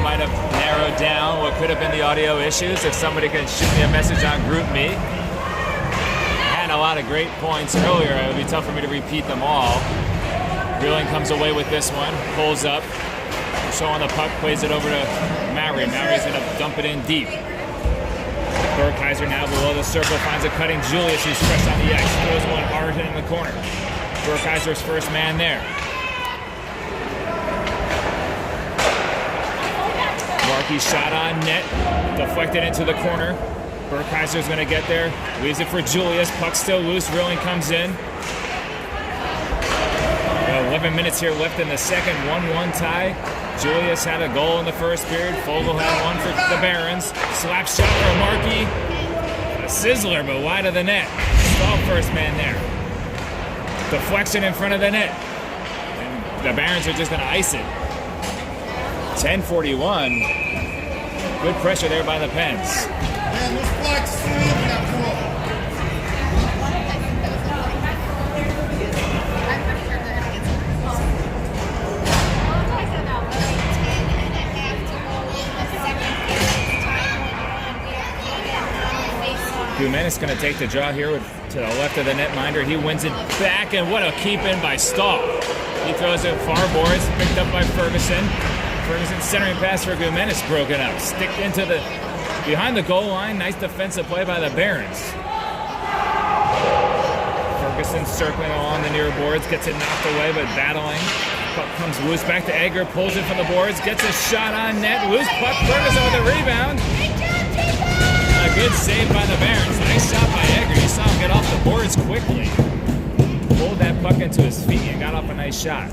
That might have narrowed down what could have been the audio issues. If somebody can shoot me a message on GroupMe. Had a lot of great points earlier. It would be tough for me to repeat them all. Reeling comes away with this one, pulls up, showing the puck, plays it over to Mowry. Mowry's going to dump it in deep. Burkhalter now below the circle, finds a cutting Julius, who's fresh on the ice. Throws one hard in the corner. Burkhalter's first man there. Markey shot on net, deflected into the corner. Burkhalter's going to get there, leaves it for Julius. Puck still loose, Reeling comes in. 11 minutes here left in the second, 1-1 tie. Julius had a goal in the first period. Fogle had one for the Barons. Slap shot for Markey. A sizzler, but wide of the net. Stahl first man there. Deflection in front of the net. And the Barons are just going to ice it. 10:41. Good pressure there by the Pens. Man, this flex is not cool. Gumenis going to take the draw here to the left of the netminder. He wins it back, and what a keep in by Stahl. He throws it far boards, picked up by Ferguson. Ferguson centering pass for Gumenis, broken up. Sticked into the behind the goal line. Nice defensive play by the Barons. Ferguson circling along the near boards, gets it knocked away, but battling. Puck comes loose back to Egger, pulls it from the boards, gets a shot on net. Loose puck, Ferguson with a rebound. A good save by the Barons. Nice shot by Egger. You saw him get off the boards quickly. Pulled that puck into his feet and got off a nice shot.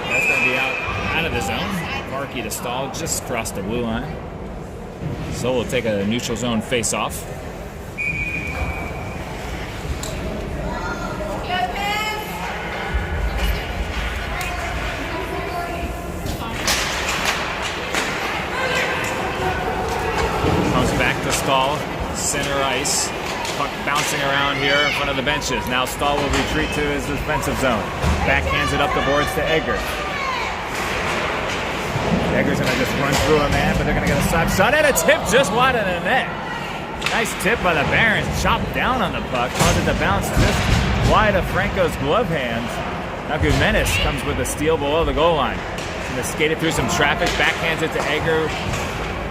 That's going to be out of the zone. Markey to Stahl just crossed the blue line. So we'll take a neutral zone face-off. Stahl, center ice, puck bouncing around here in front of the benches. Now Stahl will retreat to his defensive zone. Backhands it up the boards to Egger. Egger's going to just run through a man, but they're going to get a slap shot and a tip just wide of the net. Nice tip by the Barons. Chopped down on the puck, caused it to bounce just wide of Franco's glove hands. Now Gumenis comes with a steal below the goal line. He's going to skate it through some traffic, backhands it to Egger.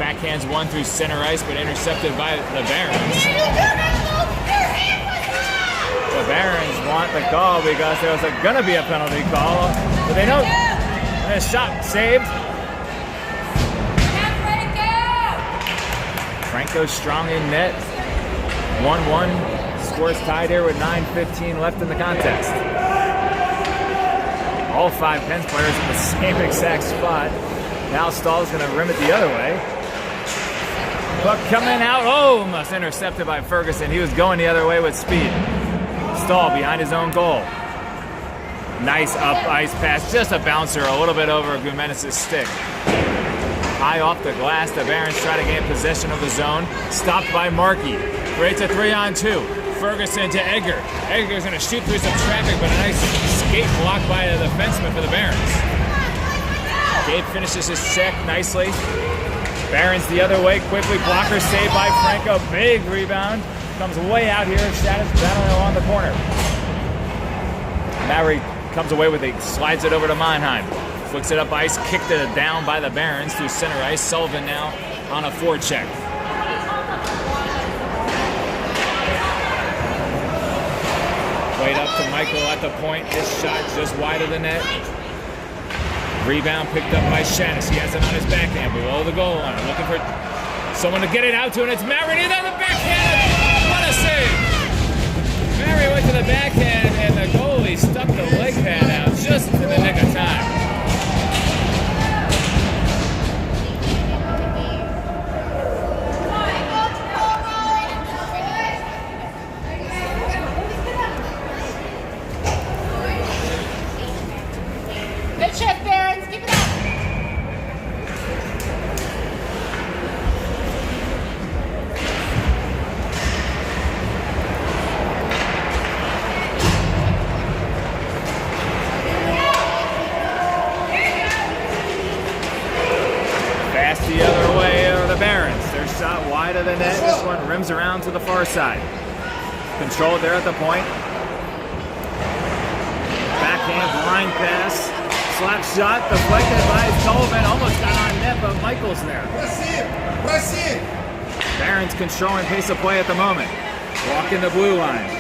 Backhands one through center ice, but intercepted by the Barons. The Barons want the call because there was going to be a penalty call, but they don't. And a shot saved. Franco strong in net. 1-1. Scores tied here with 9:15 left in the contest. All five Pens players in the same exact spot. Now Stahl's going to rim it the other way. Puck coming out, almost intercepted by Ferguson. He was going the other way with speed. Stahl behind his own goal. Nice up ice pass, just a bouncer, a little bit over Gumenis' stick. High off the glass, the Barons try to gain possession of the zone. Stopped by Markey. Creates a 3-on-2. Ferguson to Egger. Egger's going to shoot through some traffic, but a nice skate block by the defenseman for the Barons. Gabe finishes his check nicely. Barons the other way, quickly. Blocker saved by Franco. Big rebound. Comes way out here. Shaddis battling along the corner. Mowry comes away with it. Slides it over to Mannheim. Flicks it up ice. Kicked it down by the Barons through center ice. Sullivan now on a forecheck. Played up to Michael at the point. This shot just wide of the net. Rebound picked up by Shaddis. He has it on his backhand below the goal line. Looking for someone to get it out to, and it's Mowry. And on the backhand. What a save! Mowry went to the backhand, and the goalie stuck the leg pad out just in the nick of time. Good shift, Barons. Keep it up. far side. Controlled there at the point. Backhand line pass. Slap shot deflected by Sullivan. Almost got on net, but Michael's there. Press in. Barons controlling pace of play at the moment. Walking the blue line.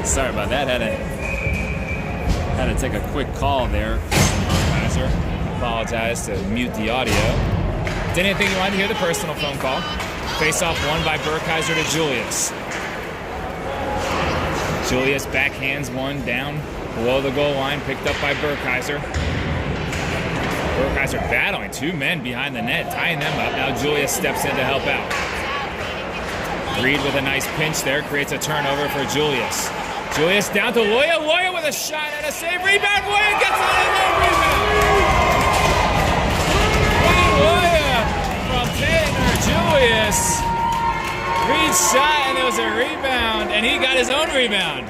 Sorry about that. Had to take a quick call there. Burkheiser. Apologize to mute the audio. Didn't think you wanted to hear the personal phone call. Face-off won by Burkheiser to Julius. Julius backhands one down below the goal line, picked up by Burkheiser. Burkheiser battling two men behind the net, tying them up. Now Julius steps in to help out. Reed with a nice pinch there, creates a turnover for Julius. Julius down to Loya. Loya with a shot and a save. Rebound. Loya gets on a low rebound. Loya from Taylor. Julius. Reed's shot and there was a rebound, and he got his own rebound.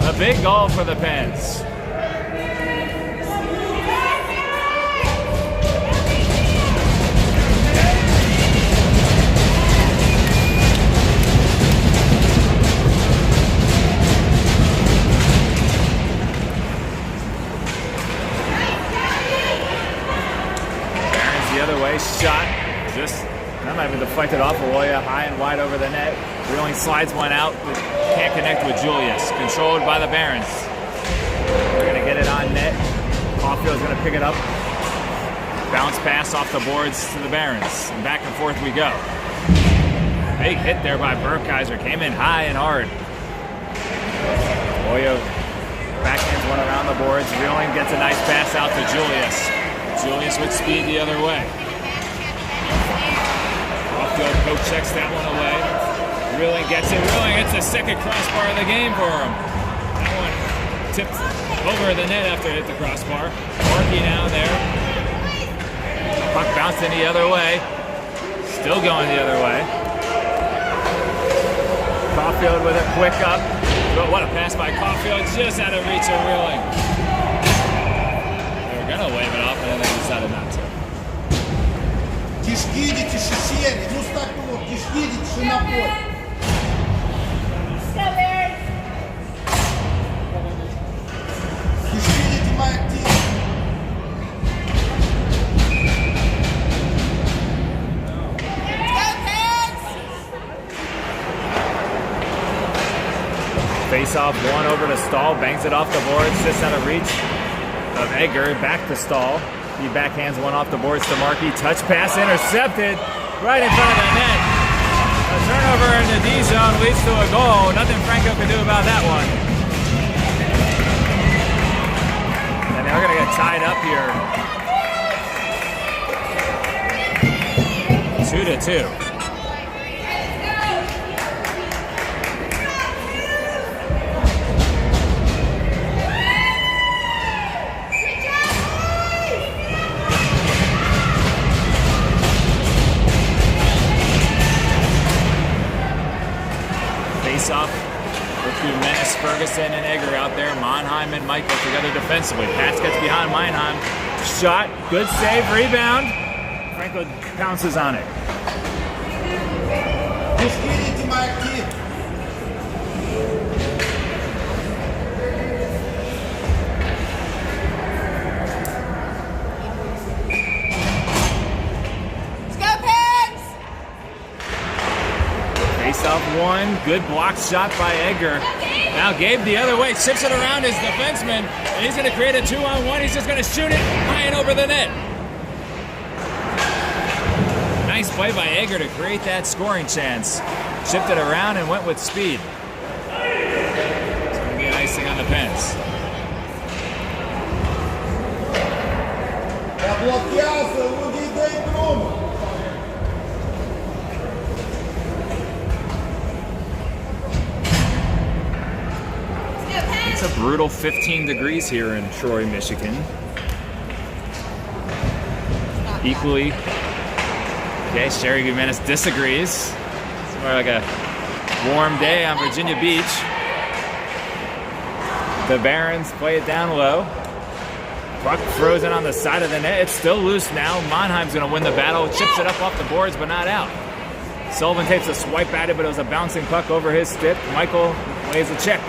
A big goal for the Pens. Shot, just not even deflected off Aloya, high and wide over the net. Reeling slides one out, but can't connect with Julius. Controlled by the Barons. They're gonna get it on net. Caulfield's gonna pick it up. Bounce pass off the boards to the Barons. And back and forth we go. Big hit there by Burkheiser. Came in high and hard. Aloya backhands one around the boards. Reeling gets a nice pass out to Julius. Julius with speed the other way. Caulfield poke checks that one away. Reeling gets it. Reeling hits the second crossbar of the game for him. That one tipped over the net after it hit the crossbar. Markey now there. Puck bouncing the other way. Still going the other way. Caulfield with a quick up. But what a pass by Caulfield, just out of reach of Reeling. They were gonna wave it off and then they decided not to. Кишки идите, шишери, ну стопор, кишки идите, шинопой. Кишки идите, моя активность. Face off one over to Stahl, bangs it off the boards, just out of reach of Edgar, back to Stahl. He backhands one off the boards to Markey. Touch pass intercepted right in front of the net. A turnover in the D zone leads to a goal. Nothing Franco can do about that one. And they're going to get tied up here. 2-2. Off with Menace, Ferguson, and Egger out there. Monheim and Michael together defensively. Pass gets behind Monheim. Shot, good save, rebound. Franco pounces on it. Face-off one. Good block shot by Edgar. Now Gabe the other way. Chips it around his defenseman. And he's going to create a 2-on-1. He's just going to shoot it high and over the net. Nice play by Edgar to create that scoring chance. Chipped it around and went with speed. It's going to be an icing on the Pens. It's a brutal 15 degrees here in Troy, Michigan. Equally, okay, Sherry Gimenez disagrees. It's more like a warm day on Virginia Beach. The Barons play it down low. Puck frozen on the side of the net. It's still loose now. Monheim's going to win the battle. Chips it up off the boards, but not out. Sullivan takes a swipe at it, but it was a bouncing puck over his stick. Michael lays a check.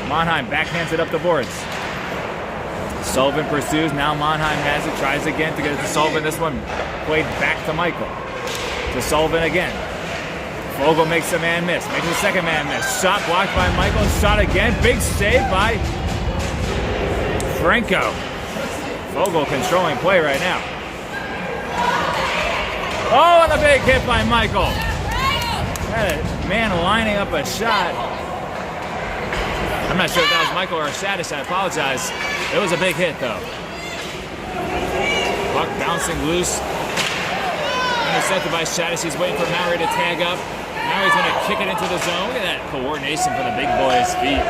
Monheim backhands it up the boards. Sullivan pursues. Now Monheim has it. Tries again to get it to Sullivan. This one played back to Michael. To Sullivan again. Fogle makes a man miss. Makes a second man miss. Shot blocked by Michael. Shot again. Big save by Franco. Fogle controlling play right now. Oh, and a big hit by Michael. Had a man lining up a shot. I'm not sure if that was Michael or Shadish. I apologize. It was a big hit, though. Puck bouncing loose. Intercepted by Shadish. He's waiting for Maury to tag up. Maury's going to kick it into the zone. Look at that coordination for the big boy's feet.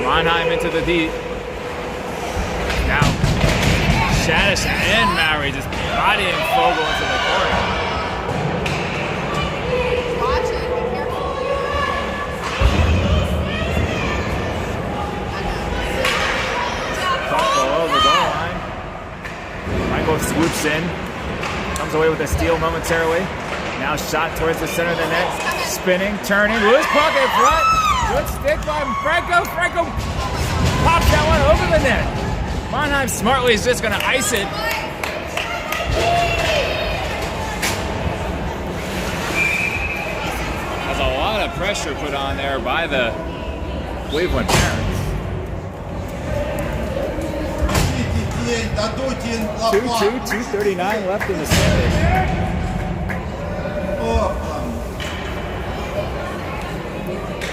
Monheim into the D. Now, Shadish and Maury just bodying Fogle into the corner. Watch it. Be careful. Puck below the goal line. Michael swoops in. Comes away with a steal momentarily. Now shot towards the center of the net. Spinning, turning. Loose puck in front. Good stick by Franco. Franco pops that one over the net. Monheim smartly is just going to ice it. There's a lot of pressure put on there by the Cleveland Barons. 2-2, 2:39 left in the second.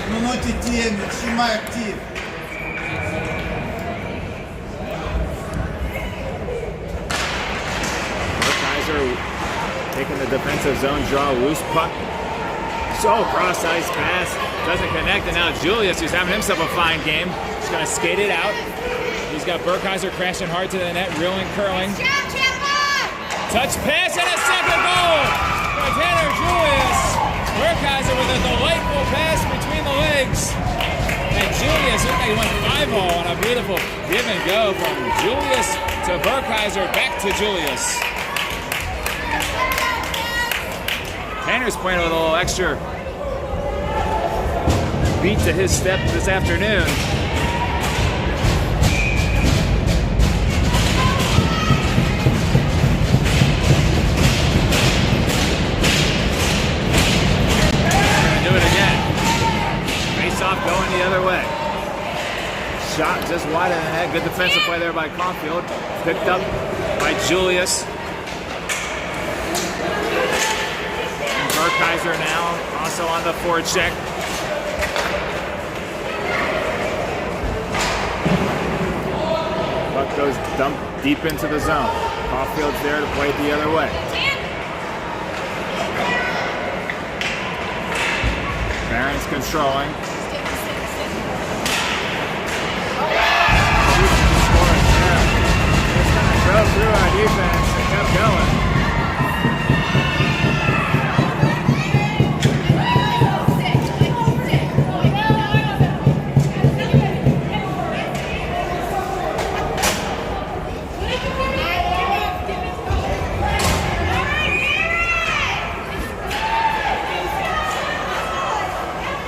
Ну, ноте теми, снимай актив. Taking the defensive zone draw, loose puck. So cross ice pass, doesn't connect, and now Julius, who's having himself a fine game, is going to skate it out. He's got Burkheiser crashing hard to the net, reeling, curling. Touch pass and a second goal by Tanner Julius. Burkheiser with a delightful pass between the legs. And Julius, looked like he went 5-0 on a beautiful give and go from Julius to Burkheiser, back to Julius. Tanner's playing with a little extra beat to his step this afternoon. Do it again. Face off going the other way. Shot just wide of the net. Good defensive play there by Caulfield. Picked up by Julius. Burkheiser now also on the forecheck. Puck goes dumped deep into the zone. Caulfield's there to play it the other way. Barons controlling. Just going to throw through our defense and kept going.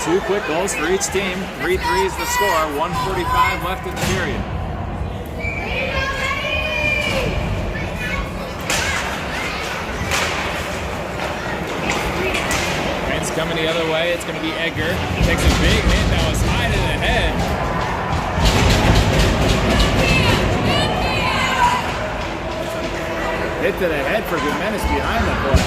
Two quick goals for each team. 3-3 is the score. 1:45 left in the period. coming the other way. It's going to be Edgar. Takes a big hit that was high to the head. Hit to the head for Gumenis behind the play.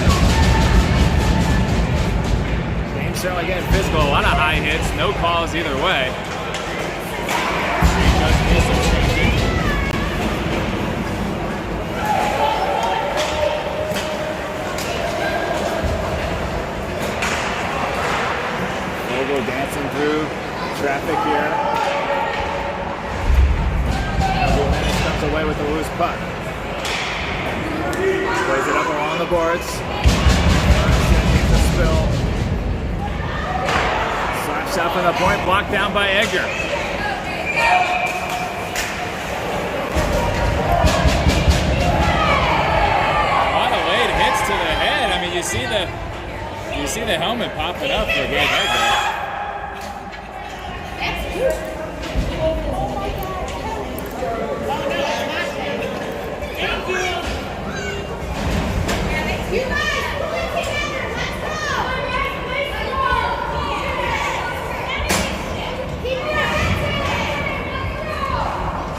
Game's certainly getting physical. A lot of high hits. No calls either way. Dancing through traffic here. Gumenis comes away with the loose puck. Plays it up along the boards. Takes a spill. Slap shot from the point, blocked down by Edgar. A lot of late hits to the head. I mean, you see the helmet popping up for Gabe Edgar.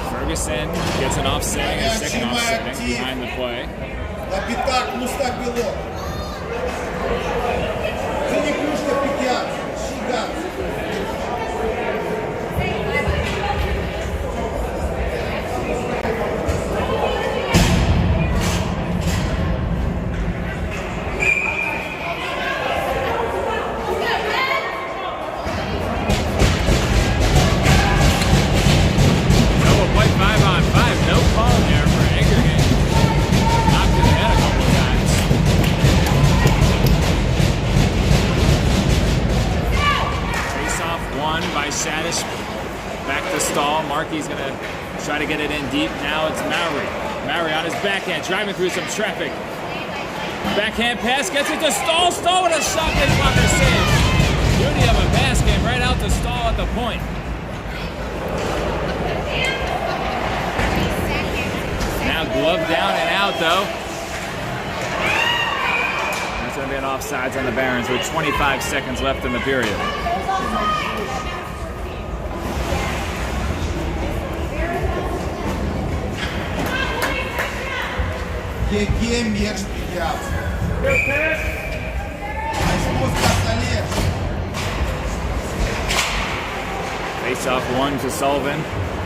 Ferguson gets an offsetting, a second offsetting behind the play. На пятак Мустак Белов. Ты не ключ на пятяк. Шигат. Shadish back to Stahl. Markey's going to try to get it in deep. Now it's Mowry. Mowry on his backhand, driving through some traffic. Backhand pass, gets it to Stahl. Stahl with a shot his blocker save. Beauty of a pass game right out to Stahl at the point. Now glove down and out though. That's going to be an offsides on the Barons with 25 seconds left in the period. Еге меж пятяк. Face off one to Sullivan.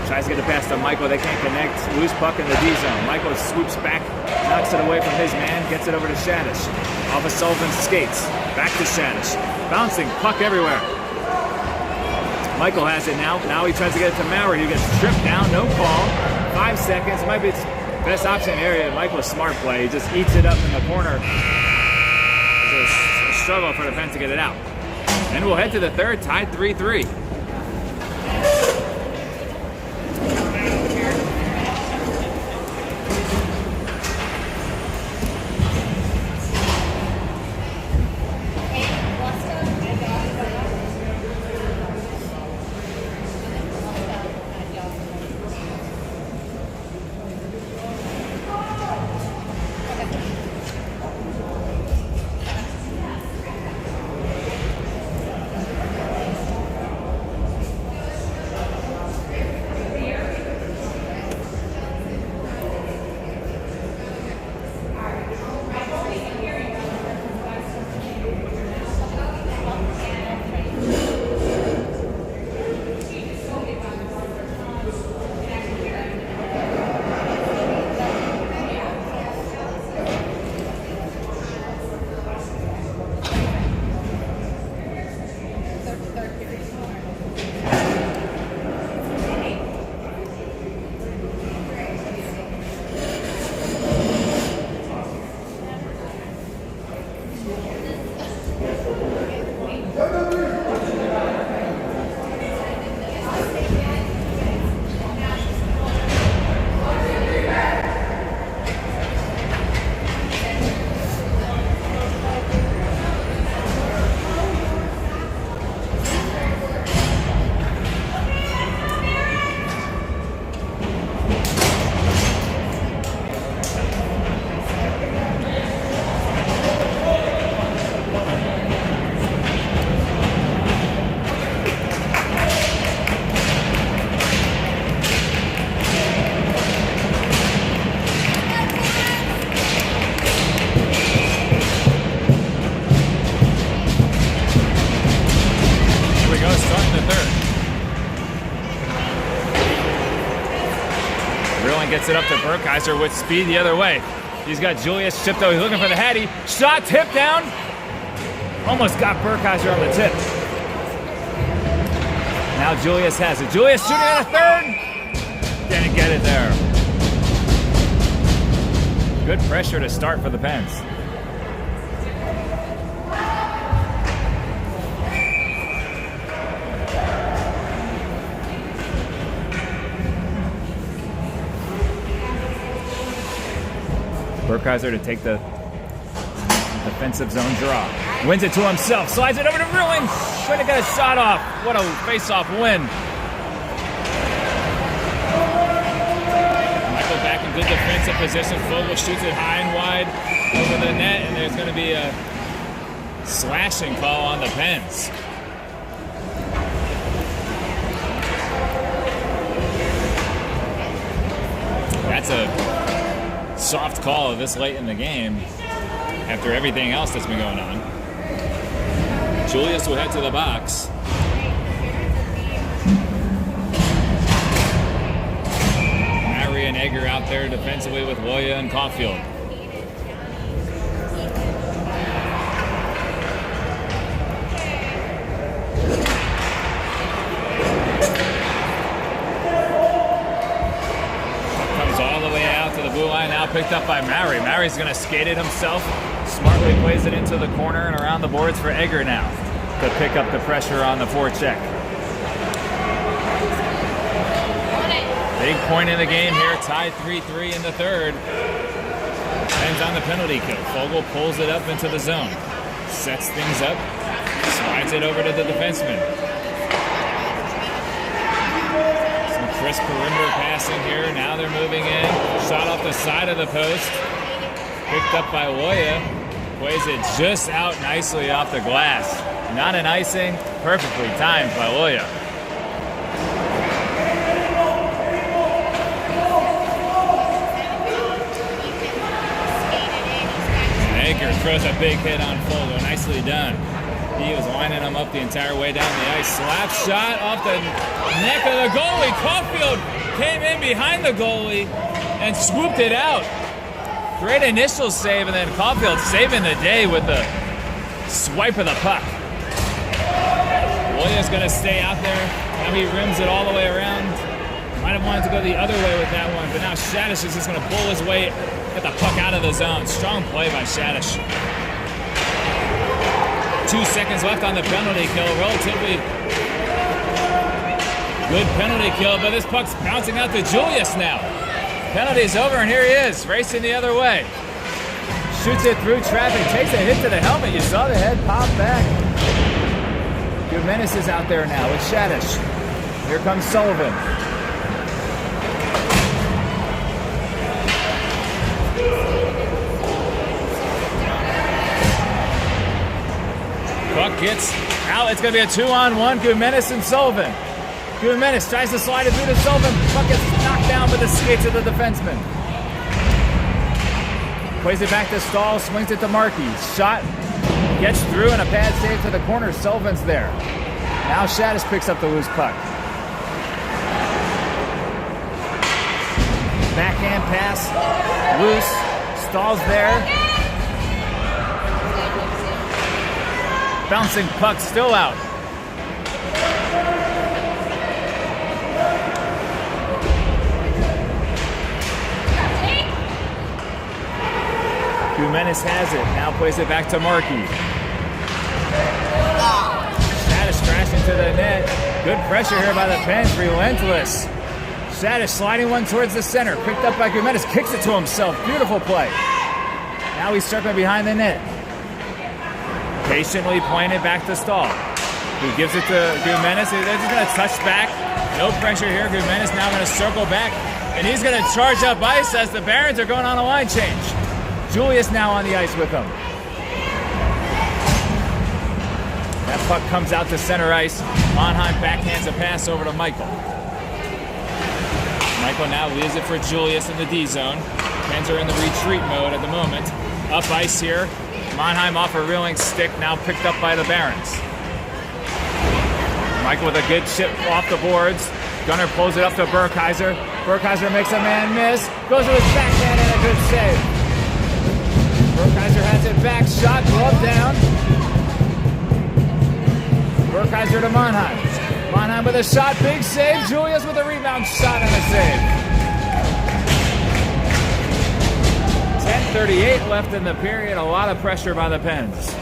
Tries to get it past to Michael. They can't connect. Loose puck in the D zone. Michael swoops back, knocks it away from his man, gets it over to Shadish. Off of Sullivan's skates. Back to Shadish. Bouncing, puck everywhere. Michael has it now. Now he tries to get it to Maurer. He gets stripped down, no call. 5 seconds. It might be his best option area. Michael's smart play. He just eats it up in the corner. It's a struggle for the defense to get it out. And we'll head to the third, tied 3-3. gets it up to Burkheiser with speed the other way. He's got Julius chipped though. He's looking for the Hattie. Shot, tip down. Almost got Burkheiser on the tip. Now Julius has it. Julius shooting at a third. Didn't get it there. Good pressure to start for the Pens. Burkheiser to take the defensive zone draw. Wins it to himself. Slides it over to Ruling. Trying to get a shot off. What a face-off win. Michael back in good defensive position. Fogle shoots it high and wide over the net, and there's going to be a slashing call on the Pens. That's a soft call this late in the game after everything else that's been going on. Julius will head to the box. Mowry and Egger out there defensively with Loya and Caulfield. Comes all the way out to the blue line, now picked up by Mowry. Mowry's going to skate it himself. Smartly plays it into the corner and around the boards for Egger now to pick up the pressure on the forecheck. Big point in the game here, tied 3-3 in the third. Ends on the penalty kill. Fogle pulls it up into the zone. Sets things up, slides it over to the defenseman. Some crisp perimeter passing here. Now they're moving in. Shot off the side of the post. Picked up by Loya. Plays it just out nicely off the glass. Not an icing, perfectly timed by Loya. Egger throws a big hit on Fogle. Nicely done. He was lining him up the entire way down the ice. Slap shot off the neck of the goalie. Caulfield came in behind the goalie and swooped it out. Great initial save, and then Caulfield saving the day with the swipe of the puck. Loya's going to stay out there. Now he rims it all the way around. Might have wanted to go the other way with that one, but now Shadish is just going to pull his way, get the puck out of the zone. Strong play by Shadish. 2 seconds left on the penalty kill. Relatively good penalty kill, but this puck's bouncing out to Julius now. Penalty's over, and here he is, racing the other way. Shoots it through traffic, takes a hit to the helmet. You saw the head pop back. Gumenis is out there now with Shadish. Here comes Sullivan. Puck gets out. It's going to be a 2-on-1, Gumenis and Sullivan. Gumenis tries to slide it through to Sullivan. Puck gets knocked down by the skates of the defenseman. Plays it back to Stahl, swings it to Markey. Shot, gets through, and a pad save to the corner. Sullivan's there. Now Shadish picks up the loose puck. Backhand pass, loose. Stahl's there. Bouncing puck still out. Gumenis has it. Now plays it back to Markey. Shadish crashed into the net. Good pressure here by the Pens. Relentless. Shadish sliding one towards the center. Picked up by Gumenis. Kicks it to himself. Beautiful play. Now he's circling behind the net. Patiently playing it back to Stahl. He gives it to Gumenis. They're just going to touch back. No pressure here. Gumenis now going to circle back. And he's going to charge up ice as the Barons are going on a line change. Julius now on the ice with him. That puck comes out to center ice. Monheim backhands a pass over to Michael. Michael now leaves it for Julius in the D zone. Pens are in the retreat mode at the moment. Up ice here. Monheim off a reeling stick, now picked up by the Barons. Michael with a good chip off the boards. Gunner pulls it up to Burkheiser. Burkheiser makes a man miss. Goes to his backhand and a good save. Burkheiser has it back. Shot, glove down. Burkheiser to Monheim. Monheim with a shot, big save. Julius with a rebound shot and a save. 10:38 left in the period. A lot of pressure by the Pens.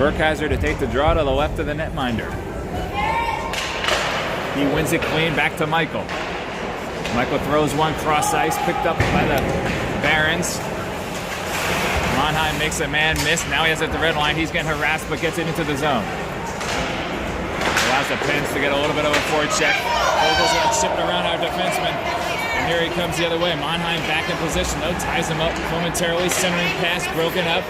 Burkheiser to take the draw to the left of the netminder. He wins it clean, back to Michael. Michael throws one cross ice, picked up by the Barons. Monheim makes a man miss. Now he has it at the red line. He's getting harassed, but gets it into the zone. Allows the Pens to get a little bit of a forecheck. Vogel's got chipped around our defenseman. And here he comes the other way. Monheim back in position, though. Ties him up momentarily. Centering pass broken up.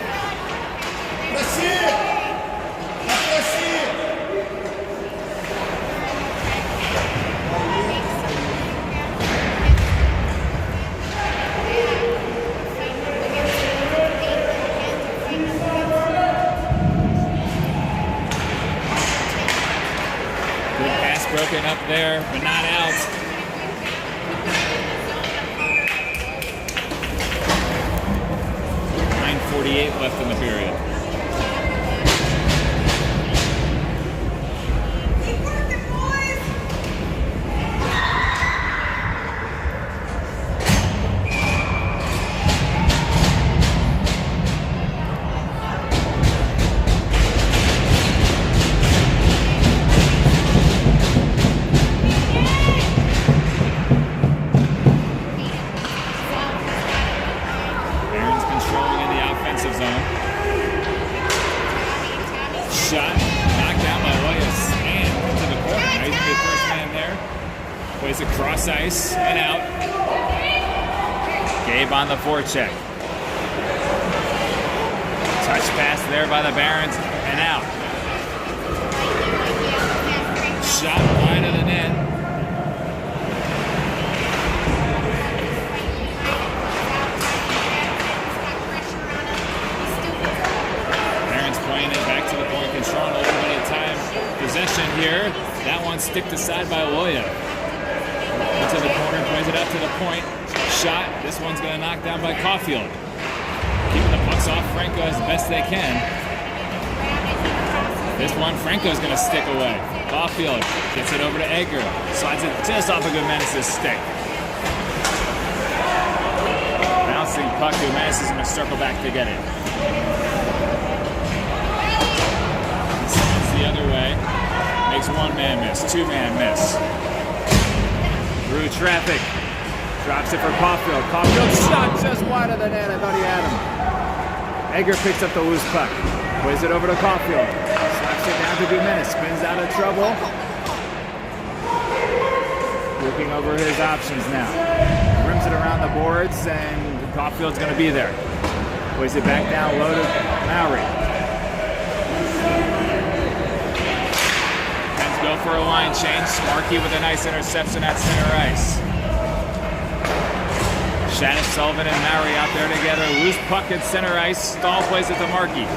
Broken up there, but not out. .948 left in the period. Shot, knocked down by Williams, and into the corner. Now he's going to be the first man there. Plays it cross ice and out. Gabe on the forecheck. Touch pass there by the Barons and out. Shot wide of the net. Controlling a little bit of time possession here. That one sticked aside by Loya. Into the corner, plays it up to the point. Shot. This one's going to knock down by Caulfield. Keeping the pucks off Franco as best they can. This one, Franco's going to stick away. Caulfield gets it over to Edgar. Slides it just off of Gomenis' stick. Bouncing puck. Gomenis is going to circle back to get it. The other way, makes one man miss, two man miss. Through traffic, drops it for Caulfield. Caulfield shot just wide of the net. I thought he had him. Edgar picks up the loose puck, plays it over to Caulfield, slaps it down to Gomenis, spins out of trouble. Looking over his options now. Rims it around the boards, and Caulfield's going to be there. Plays it back down low to Mowry. Go for a line change. Smarkey with a nice interception at center ice. Shannon, Sullivan, and Mowry out there together. Loose puck at center ice. Stahl plays it to Markey.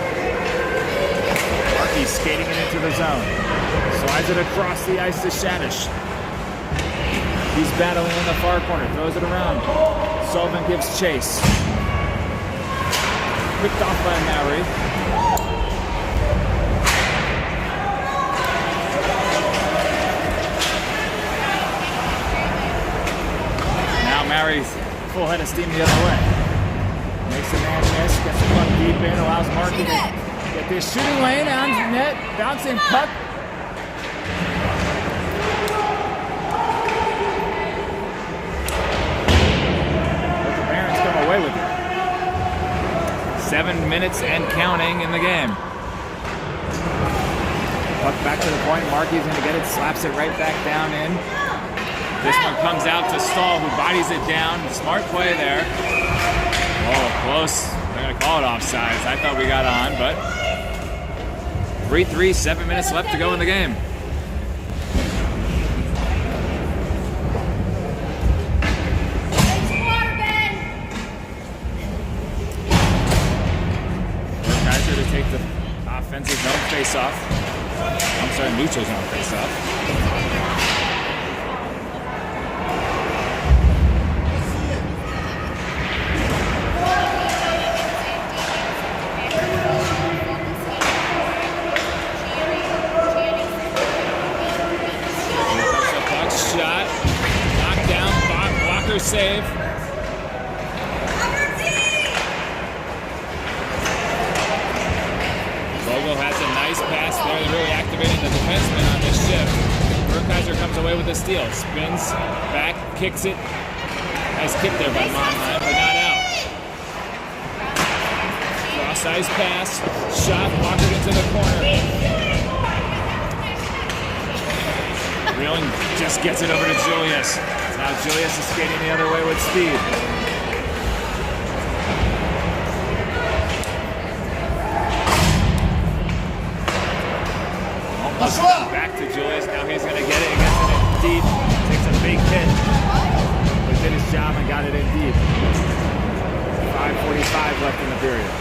Markey skating it into the zone. Slides it across the ice to Shadish. He's battling in the far corner. Throws it around. Sullivan gives chase. Picked off by Mowry. Mowry's full head of steam the other way. Makes a man miss, gets the puck deep in, allows Markey to get this shooting lane on net, bouncing puck. But the Barons come away with it. 7 minutes and counting in the game. Puck back to the point, Markey's going to get it, slaps it right back down in. This one comes out to Stahl, who bodies it down. Smart play there. Oh, close. They're going to call it offsides. I thought we got on, but 3-3, 7 minutes left to go in the game. Kaiser to take the offensive zone face-off. I'm sorry, neutral zone face-off. Shot, knocked down, blocker save. Vogel has a nice pass there. They're really activating the defenseman on this shift. Burkheiser comes away with the steal. Spins back, kicks it. Nice kick there by Monheim, but not out. Cross-ice pass, shot, blocked into the corner. Reeling just gets it over to Julius. Now Julius is skating the other way with speed. Almost back to Julius. Now he's going to get it. He gets it in deep. Takes a big hit. But did his job and got it in deep. 5:45 left in the period.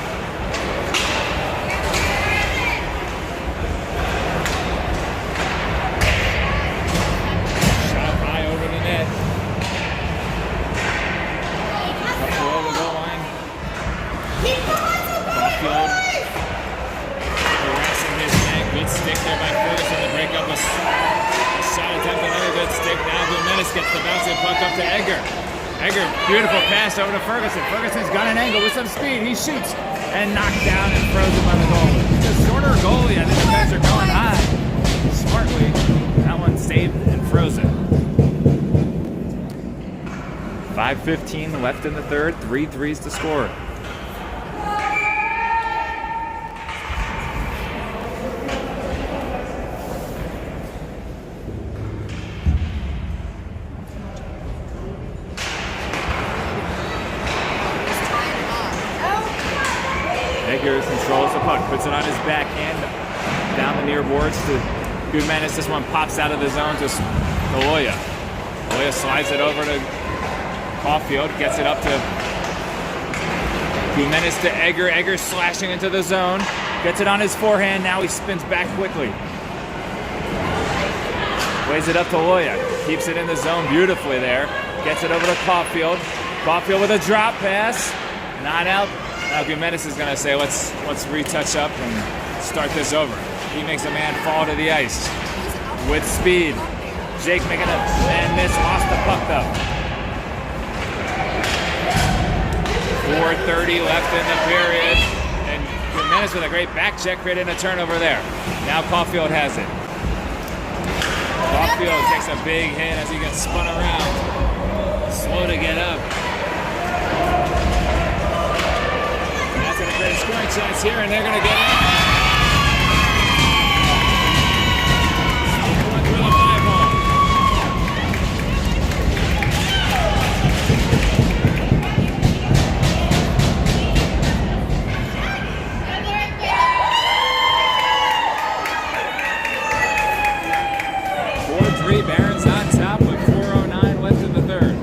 Stick there by Ferguson to break up a shot attempt, another good stick. Now Gumenis gets the bouncing puck up to Edgar. Edgar, beautiful pass over to Ferguson. Ferguson's got an angle with some speed. He shoots and knocked down and frozen by the goalie. The shorter goalie, I think the guys are going high. Smartly, that one saved and frozen. 5:15 left in the third, 3-3s to score. Edgar controls the puck, puts it on his backhand, down the near boards to Gumenis. This one pops out of the zone to Loya. Loya slides it over to Caulfield, gets it up to Gumenis to Edgar. Edgar slashing into the zone, gets it on his forehand. Now he spins back quickly. Plays it up to Loya, keeps it in the zone beautifully there. Gets it over to Caulfield. Caulfield with a drop pass, not out. Now Gumenis is going to say, let's retouch up and start this over. He makes a man fall to the ice with speed. Jake making a man miss, lost the puck though. 4:30 left in the period. And Gumenis with a great back check creating a turnover there. Now Caulfield has it. Caulfield takes a big hit as he gets spun around. Slow to get up. Great scoring chance here, and they're going to get it. Going through the 5-hole. Barons on top with 4:09 left in the third.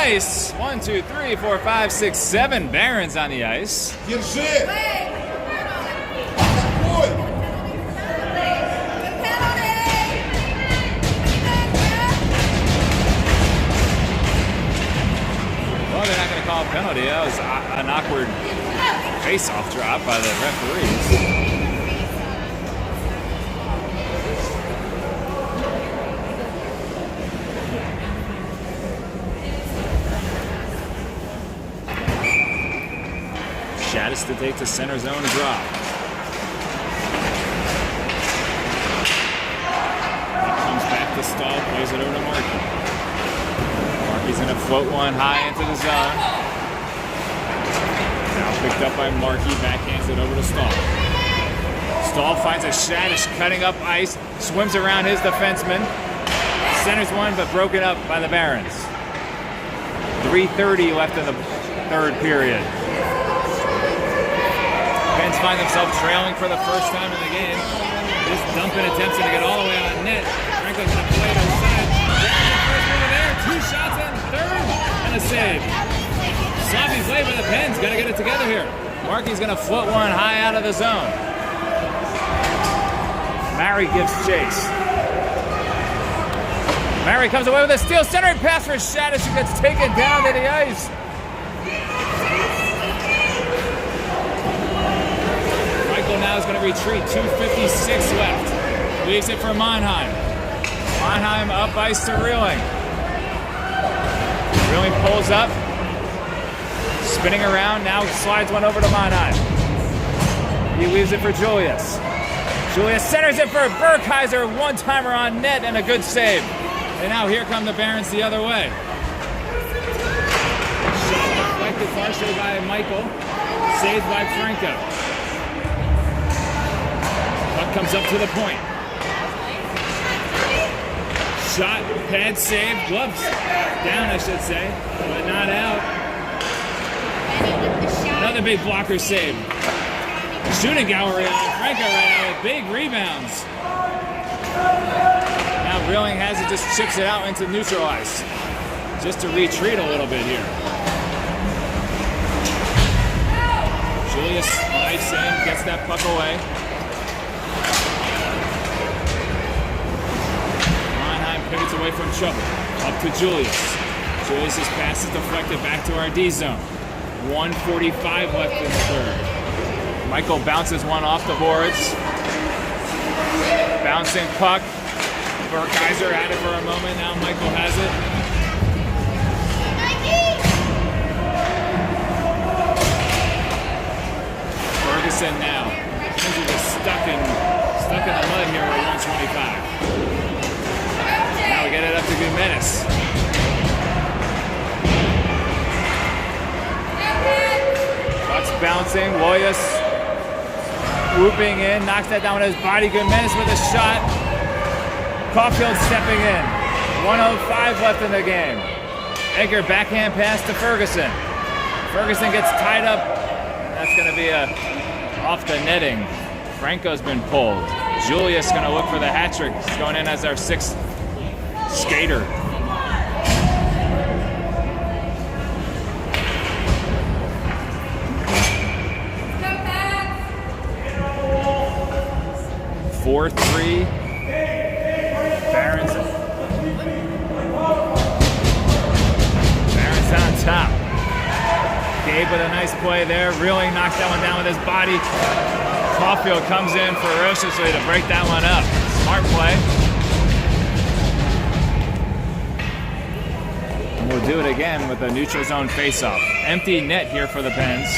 Ice. 1, 2, 3, 4, 5, 6, 7 Barons on the ice. Держи! Well, they're not going to call a penalty. That was an awkward face-off drop by the referees. Shaddis to take the center zone drop. He comes back to Stahl, plays it over to Markey. Markey's going to float one high into the zone. Now Picked up by Markey, backhands it over to Stahl. Stahl finds a Shadish cutting up ice, swims around his defenseman. Centers one, but broken up by the Barons. 3:30 left in the third period. Pens find themselves trailing for the first time in the game. This dumping attempts to get all the way on net. Franco's going to play to the side. First over there, 2 shots on third, and a save. Sloppy play by the Pens. Got to get it together here. Markey's going to foot one high out of the zone. Mary gives chase. Mary comes away with a steal. Centering pass for Shadish, who gets taken down to the ice. Michael now is going to retreat. 2:56 left. Leaves it for Monheim. Monheim up ice to Reeling. Reeling pulls up. Spinning around, now slides one over to Monheim. He leaves it for Julius. Julius centers it for Burkheiser. One-timer on net and a good save. And now here come the Barons the other way. Shot deflected partially by Michael. Saved by Franco. Puck comes up to the point. Shot, pad save, gloves down I should say, but not out. Another big blocker save. Shooting gallery on Franco right now with big rebounds. Now Reeling has it, just chips it out into neutral ice. Just to retreat a little bit here. Julius knifes in, gets that puck away. Monheim pivots away from trouble. Up to Julius. Julius's pass is deflected back to our D zone. 1:45 left in the third. Michael bounces one off the boards. Bouncing puck. Burkheiser had it for a moment. Now Michael has it. Ferguson now. Things are just stuck in the mud here at 125. Now we get it up to Gumenis. Puck's bouncing. Loyas whooping in. Knocks that down with his body. Gumenis with a shot. Caulfield stepping in. 1:05 left in the game. Edgar backhand pass to Ferguson. Ferguson gets tied up. That's going to be off the netting. Franco's been pulled. Julius going to look for the hat trick. He's going in as our 6th skater. Four, 3. Barons on top. Gabe with a nice play there. Reeling knocks that one down with his body. Caulfield comes in ferociously to break that one up. Smart play. And we'll do it again with a neutral zone faceoff. Empty net here for the Pens.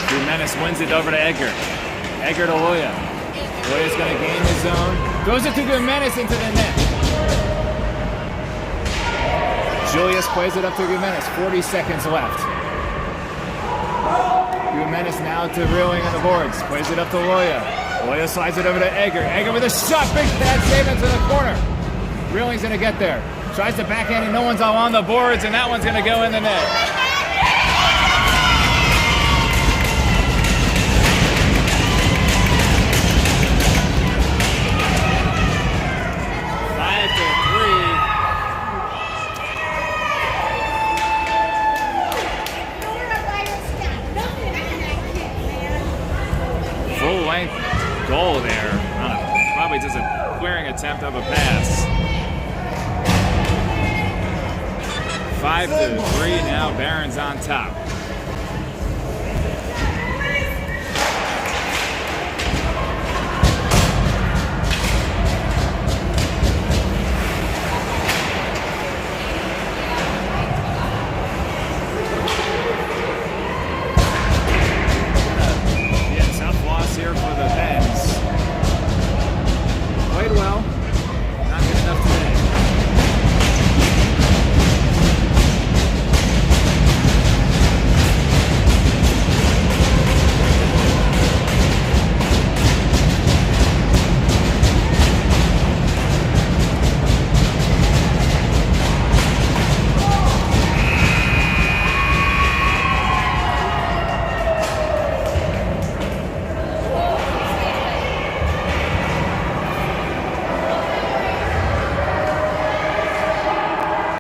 Gumenis wins it over to Edgar. Edgar to Loya. Loya's going to gain the zone. Goes it to Gumenis into the net. Julius plays it up to Gumenis. 40 seconds left. Gumenis now to Reeling on the boards. Plays it up to Loya. Loya slides it over to Edgar. Edgar with a shot. Big pad save into the corner. Reeling's going to get there. Tries to backhand and no one's all on the boards, and that one's going to go in the net. Goal there. Probably just a clearing attempt of a pass. 5-3 now. Barons on top.